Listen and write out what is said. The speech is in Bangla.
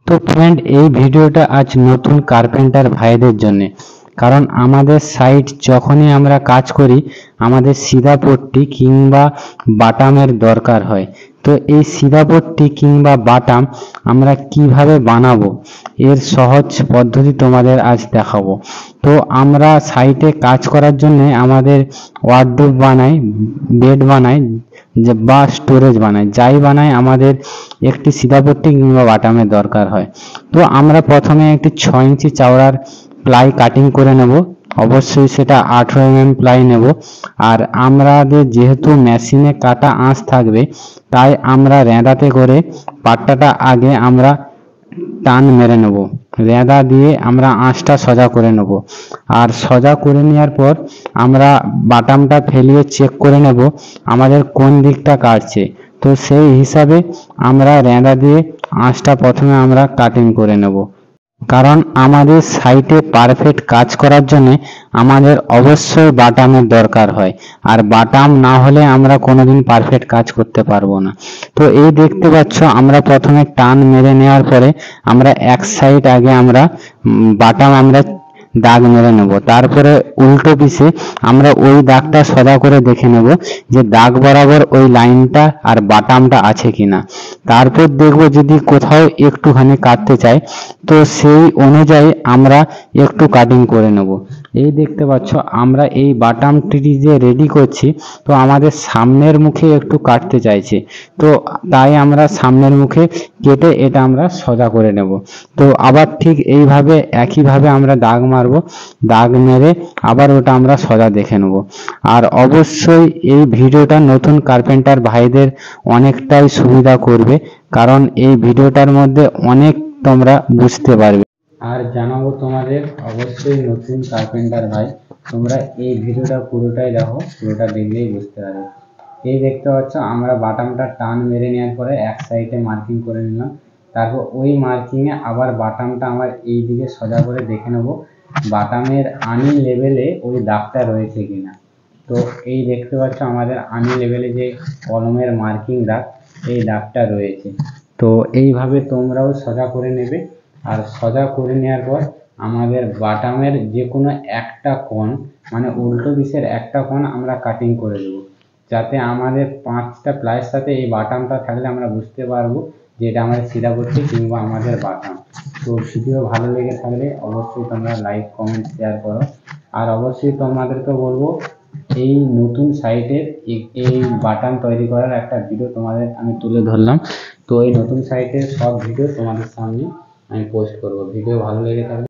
তো ফ্রেন্ড, এই ভিডিওটা আজ নতুন কার্পেন্টার ভাইদের জন্য। কারণ আমাদের সাইট যখনই আমরা কাজ করি আমাদের সিধাপট্টি কিংবা বাটামের দরকার হয়। তো এই সিধাপট্টি কিংবা বাটাম আমরা কিভাবে বানাবো এর সহজ পদ্ধতি তোমাদের আজ দেখাবো। তো আমরা সাইটে কাজ করার জন্য আমাদের ওয়ার্ডরোব বানাই, বেড বানাই বা স্টোরেজ বানাই, যাই বানাই আমাদের একটি সিধাপট্টি কিংবা বাটামের দরকার হয়। তো আমরা প্রথমে একটি 6 ইঞ্চি চওড়ার প্লাই কাটিং করে নেব। অবশ্যই সেটা 18 mm প্লাই নেব। আর আমাদের যেহেতু মেশিনে কাটা আঁশ থাকবে তাই আমরা রেঁদাতে করে পাট্টাটা আগে আমরা টান মেরে নেব, রেঁদা দিয়ে আমরা আঁশটা সোজা করে নেব। আর সোজা করে নেওয়ার পর আমরা বাটামটা ফেলিয়ে চেক করে নেব আমাদের কোন দিকটা কাটছে। তো সেই হিসাবে আমরা রেঁদা দিয়ে আঁশটা প্রথমে আমরা কাটিং করে নেব। কারণ আমাদের সাইটে পারফেক্ট কাজ করার জন্য আমাদের অবশ্যই বাটামের দরকার হয়, আর বাটাম না হলে আমরা কোনোদিন পারফেক্ট কাজ করতে পারবো না। তো এই দেখতে পাচ্ছ আমরা প্রথমে টান মেরে নেওয়ার পরে আমরা এক সাইড আগে আমরা বাটাম আমরা দাগ মেরে নেব। তারপরে উল্টো পিছে আমরা ওই দাগটা সোজা করে দেখে নেব যে দাগ বরাবর ওই লাইনটা আর বাটামটা আছে কিনা। তারপর দেখব যদি কোথাও একটুখানি কাটতে চাই তো সেই অনুযায়ী আমরা একটু কাটিং করে নেব। এই দেখতে পাচ্ছ আমরা এই বাটামটি যে রেডি করছি তো আমাদের সামনের মুখে একটু কাটতে চাইছে, তো তাই আমরা সামনের মুখে কেটে এটা আমরা সোজা করে নেব। তো আবার ঠিক এইভাবে একইভাবে আমরা দাগ মারব, দাগ মেরে আবার ওটা আমরা সোজা দেখে নেব। আর অবশ্যই এই ভিডিওটা নতুন কার্পেন্টার ভাইদের অনেকটাই সুবিধা করবে, কারণ এই ভিডিওটার মধ্যে অনেক তোমরা বুঝতে পারবে। আর জানাবো তোমাদের অবশ্যই নতুন কার্পেন্টার ভাই তোমরা এই ভিডিওটা পুরোটাই দেখো, পুরোটা দেখলেই বুঝতে পারবে। এই দেখতে পাচ্ছ আমরা বাটামটা টান মেরে নেওয়ার পরে এক সাইডে মার্কিং করে নিলাম। তারপর ওই মার্কিংয়ে আবার বাটামটা আমার এই দিকে সোজা করে দেখে নেব বাটামের আনি লেভেলে ওই দাগটা রয়েছে কিনা। তো এই দেখতে পাচ্ছ আমাদের আনি লেভেলে যে কলমের মার্কিং দাগ, এই দাগটা রয়েছে। তো এইভাবে তোমরাও সোজা করে নেবে। আর সোজা করে নেওয়ার পর আমাদের বাটামের যে কোনো একটা কোণ মানে উল্টো দিকের একটা কোণ আমরা কাটিং করে দেবো, যাতে আমাদের 5টা প্লাইয়ের সাথে এই বাটামটা থাকলে আমরা বুঝতে পারবো যে এটা আমাদের সিধাপট্টি কিংবা আমাদের বাটাম। তো ভিডিও ভালো লেগে থাকলে অবশ্যই তোমরা লাইক কমেন্ট শেয়ার করো। আর অবশ্যই তোমাদেরকে বলবো এই নতুন সাইটের এই বাটাম তৈরি করার একটা ভিডিও তোমাদের আমি তুলে ধরলাম। তো এই নতুন সাইটের সব ভিডিও তোমাদের সামনে আমি পোস্ট করব। ভিডিও ভালো লেগে থাকলে